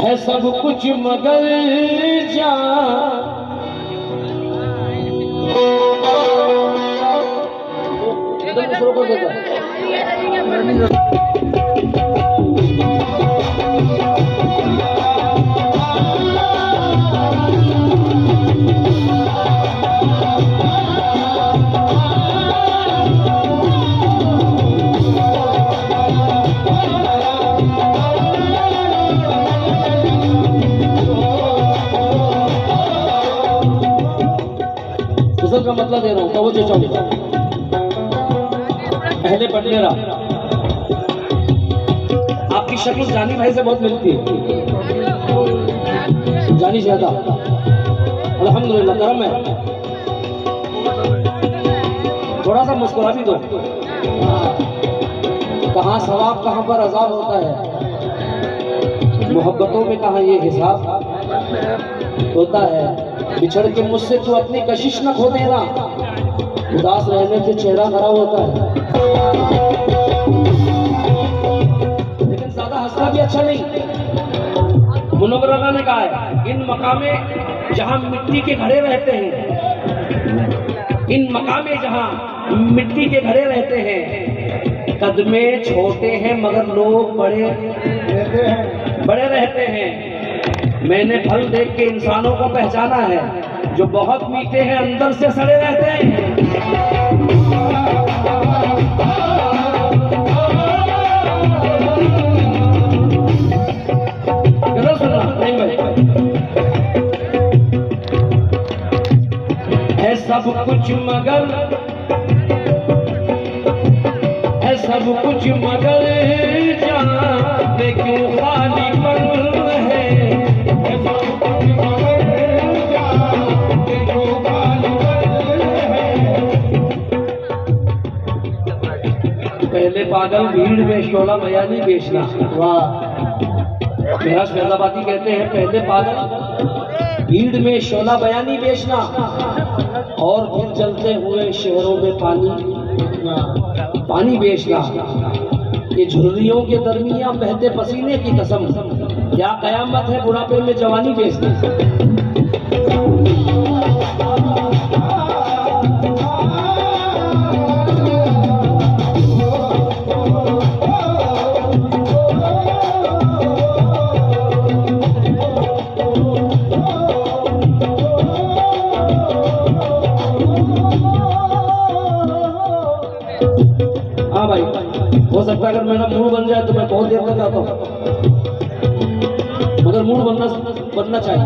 है सब कुछ मगर जान का मतलब दे रहा हूं तो जो चाहूंगा पहले पढ़ने रहा आपकी शक्ल जानी भाई से बहुत मिलती है। जानी ज्यादा अल्हम्दुलिल्लाह करम है। थोड़ा सा मुस्कुरा भी दो। कहां सवाब कहां पर अजाब होता है। मोहब्बतों में कहां ये हिसाब होता है। बिछड़ के मुझसे तू अपनी कशिश न खो देना। उदास रहने से चेहरा खराब होता है। लेकिन ज्यादा हंसना भी अच्छा नहीं। मुनव्वरा ने कहा है इन मकामे जहां मिट्टी के घड़े रहते हैं, इन मकामे जहां मिट्टी के घड़े रहते हैं, कदमे छोटे हैं मगर लोग बड़े रहते हैं। मैंने फल देख के इंसानों को पहचाना है, जो बहुत मीठे हैं अंदर से सड़े रहते हैं। सुनना नहीं भाई। है सब कुछ मगर है सब कुछ मगर जाने क्यों खाली पन है। पहले पागल भीड़ में शोला बयानी बेचना। वाह मेरा फैजाबादी कहते हैं पहले पागल भीड़ में शोला बयानी बेचना और फिर चलते हुए शहरों में पानी बेचना। ये झुर्रियों के दरमियान बहते पसीने की कसम, क्या कयामत है बुढ़ापे में जवानी बेचना। हाँ भाई हो सकता है अगर मेरा मूड बन जाए तो मैं बहुत देर तक आता हूँ, मगर मूड बनना चाहिए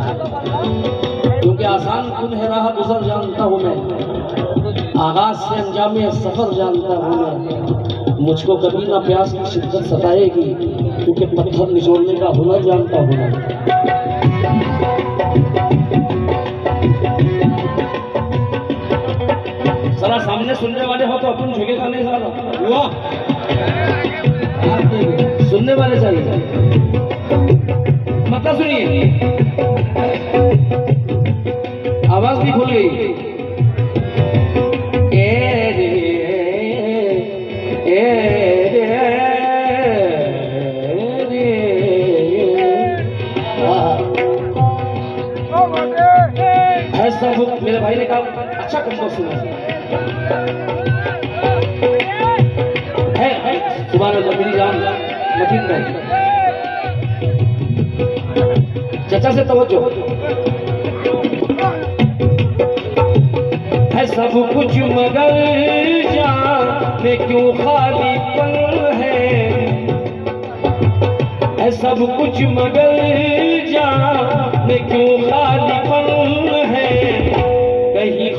क्योंकि आसान कुन है राह गुजर जानता हूँ मैं, आगाज से अंजाम सफर जानता हूँ मैं। मुझको कभी ना प्यास की शिद्दत सताएगी क्योंकि पत्थर निचोड़ने का हुनर जानता हूँ मैं। सारा सामने सुनने वाले हो तो अपन झुकेगा नहीं सारा। वाह सुनने वाले चाहिए, मतलब सुनिए आवाज भी खुल गई। सब मेरे भाई ने कहा अच्छा कंपोज सुना है सुबह मेरी जान मतीन भाई। चाचा से तवज्जो है सब कुछ मगर जाने क्यों खाली पल है सब कुछ मगर जाने क्यों खाली पल है। कहीं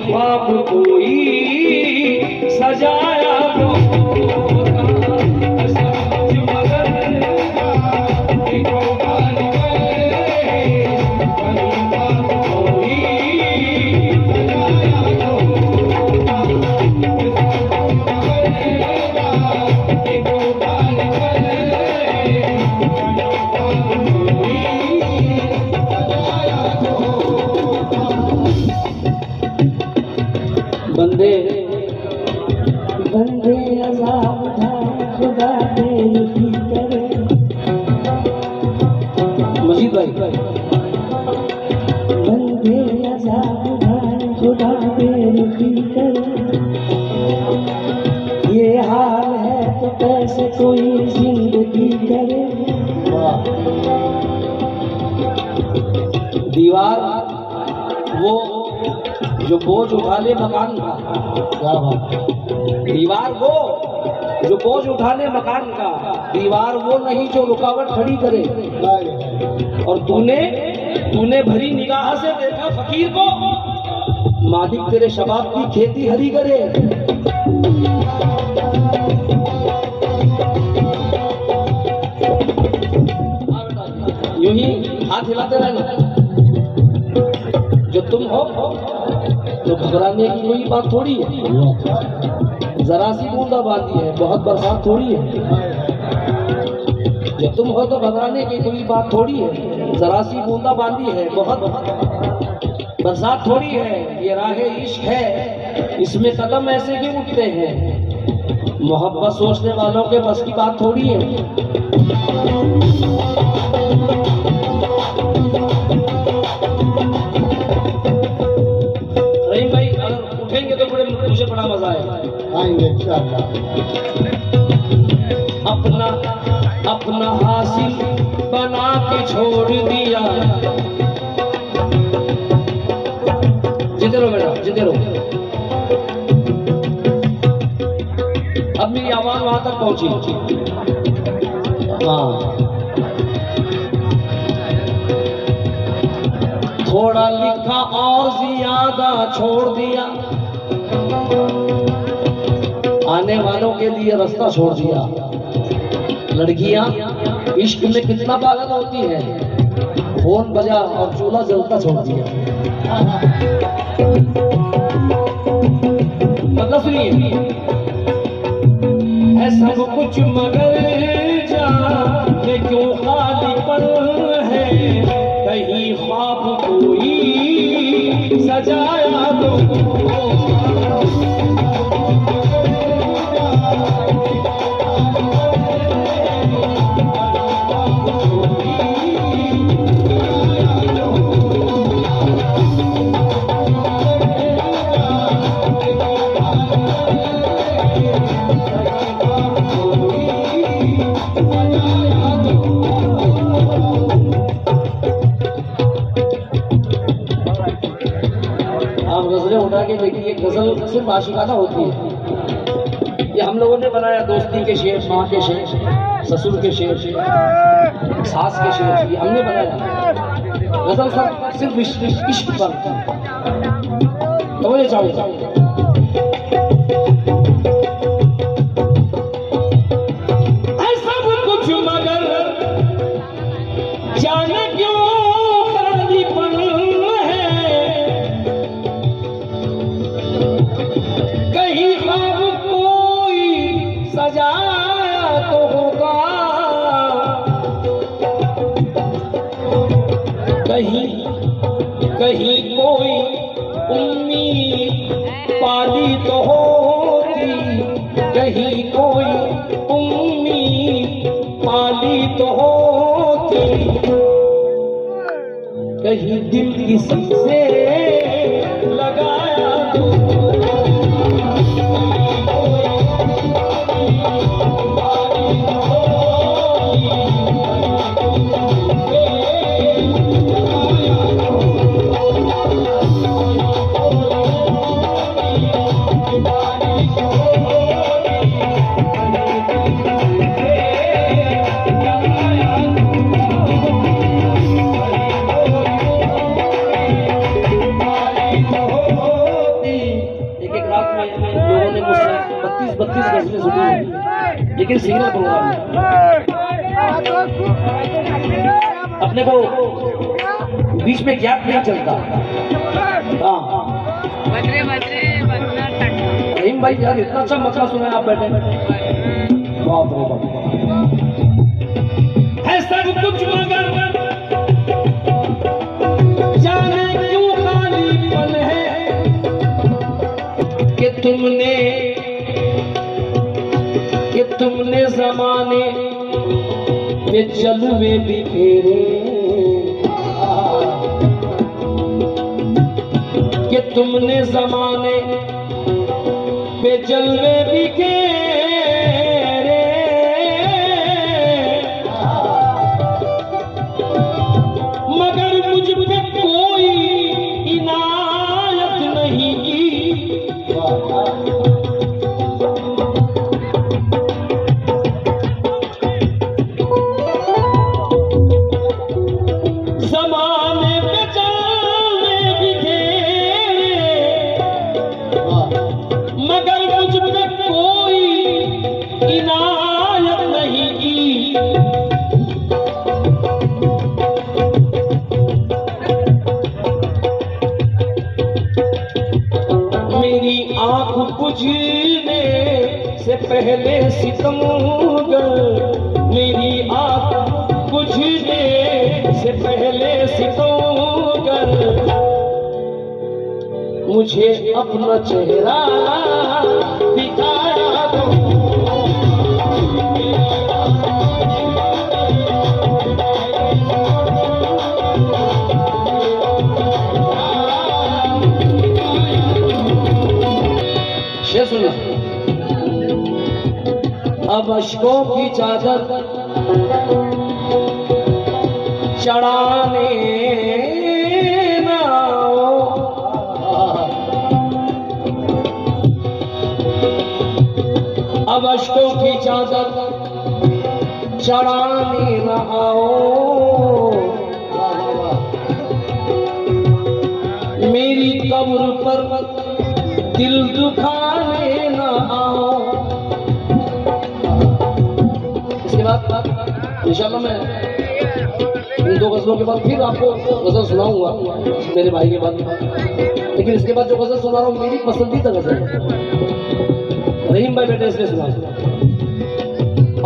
ख्वाब कोई सजाया बंदे बंदे दीवार वो जो बोझ उठा ले मकान का, क्या बात, दीवार वो जो बोझ उठा ले मकान का, दीवार वो नहीं जो रुकावट खड़ी करे। और तूने भरी निगाह से देखा फकीर को, मालिक तेरे शबाब की खेती हरी करे। यूं ही हाथ हिलाते रहना। जो तुम हो तो घबराने की कोई बात थोड़ी है, जरा सी बूंदा बांदी है, बहुत बरसात थोड़ी है। जो तुम हो तो घबराने की कोई बात थोड़ी है, जरा सी बूंदा बांदी है, बहुत बरसात थोड़ी है। ये राहे इश्क है, इसमें कदम ऐसे क्यों उठते हैं, मोहब्बत सोचने वालों के बस की बात थोड़ी है। रहीम भाई अगर उठेंगे तो मुझे बड़ा मजा आएगा। आएंगे इंशाअल्लाह। अपना हासिल बना के छोड़ दिया। जीते रहो बेटा, जीते रहो। अब मेरी आवाज वहां तक पहुंची। हाँ, थोड़ा लिखा और ज्यादा छोड़ दिया, आने वालों के लिए रास्ता छोड़ दिया। लड़कियां इश्क में कितना पागल होती है, फोन बजा और चूल्हा जलता छोड़ दिया। मतलब सुनिए, है सब कुछ मगर जाने क्यों खालीपन है, कहीं ख्वाब कोई सजाया तो उठा के देखिए। गजल सिर्फ आशिकाना होती है, ये हम लोगों ने बनाया। दोस्ती के शेर, माँ के शेर, ससुर के शेर, सास के शेर, ये हमने बनाया। गजल सिर्फ इश्क पर। तो ये चाहो सब कुछ मगर जाने क्यों खालीपन है, कहीं ख्वाब कोई सजाया तो होगा, कहीं कोई उम्मीद पाली तो होती, कहीं कोई उम्मीद पाली तो होती, कहीं दिल किसी से लगाया तो लेकिन सिंगल प्रोग्राम है। अपने को बीच में गैप नहीं चलता। हाँ रहीम भाई यार इतना अच्छा मसला सुना आप बैठे। बाप रे बाप, है सब कुछ मगर जाने क्यों खालीपन है, कि तुमने जमाने में जलवे बिखेरे, कि तुमने जमाने पे जलवे बिखेरे, मगर मुझ पे मुझे अपना चेहरा दिखाया दो। शेर सुनो। अब अश्कों की चादर चढ़ाने ना आओ, अब अश्कों की चादर चढ़ाने ना आओ, मेरी कब्र पर दिल दुखाने ना आओ। इसके बाद इंशाल्लाह मैं इन 2 गजलों के बाद फिर आपको गजल सुनाऊंगा मेरे भाई के बाद, लेकिन इसके बाद जो गजल सुना रहा हूँ मेरी पसंदीदा गजल है, रहीम भाई बेटे इसलिए सुना।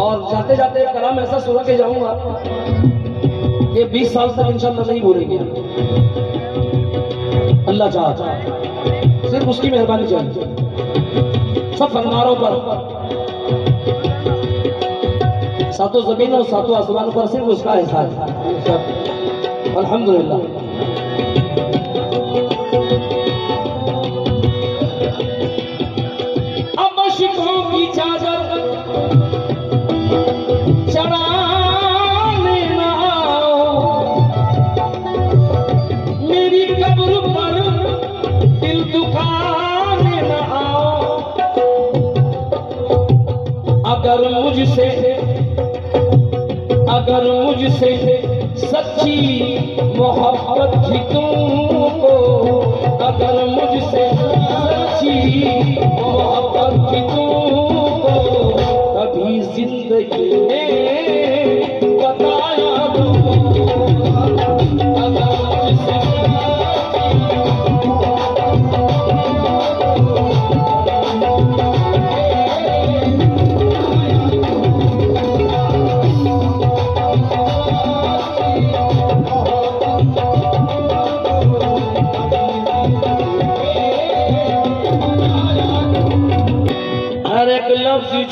और जाते जाते एक कलाम ऐसा सुना के जाऊंगा कि 20 साल तक इंशाल्लाह नहीं भूलेंगे, अल्लाह चाहता, सिर्फ उसकी मेहरबानी चाहिए। सब फनकारों पर, सातों जमीनों सातों आसमानों पर सिर्फ उसका एहसान है। अल्हम्दुलिल्लाह। अब अश्कों की चादर चढ़ाने ना आओ, मेरी कब्र पर दिल दुखाने ना आओ, अगर मुझसे सच्ची मोहब्बत थी तुमको, अगर मुझसे सच्ची मोहब्बत थी तुमको, कभी जिंदगी में बताया तुमको, अगर मुझसे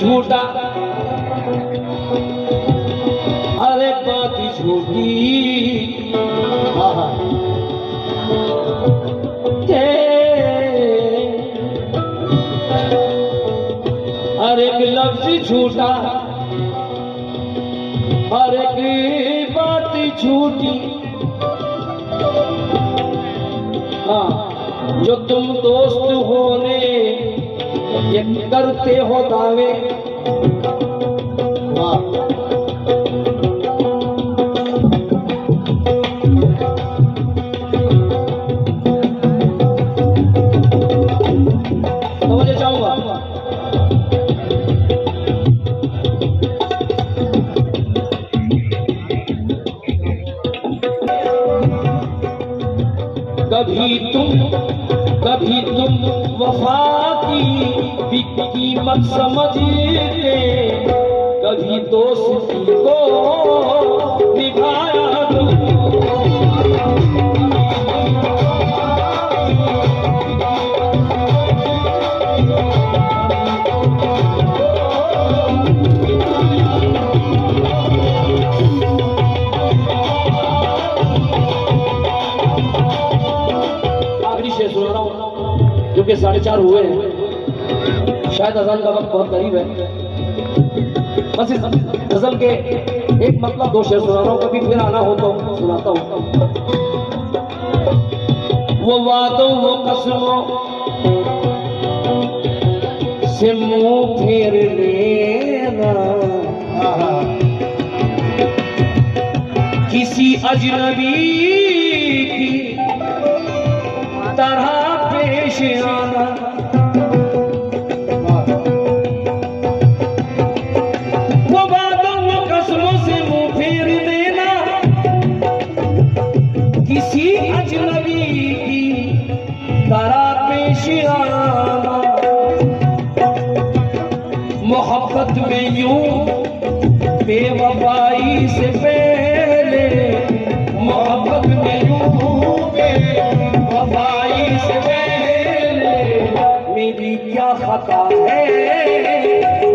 झूठा, हर एक बात झूठी, हर एक लफ्ज झूठा, हर एक बात झूठी। हाँ, जो तुम दोस्त होने ये करते हो दावे, तो मुझे चाहूंगा कभी तुम वफा की कीमत समझते, कभी दोस्ती को निभाया आखिरी शेर सुना रहा हूं जो कि 4:30 हुए हैं, शायद अज़ान का वक्त बहुत करीब है। बस इस गजल के एक मतलब 2 शेर सुना रहा हूँ, कभी फिर आना हो तो सुनाता हूँ। वो वादों वो कसमों से मुंह फेर लेना, किसी अजनबी की तरह पेश आना, वो वादों वो कसमों से मुंह फेर देना, किसी अजनबी की तरह पेश आना, मोहब्बत में यूं बेवफाई से पहले, मोहब्बत में यूं बेवफाई से पहले मेरी क्या खता है,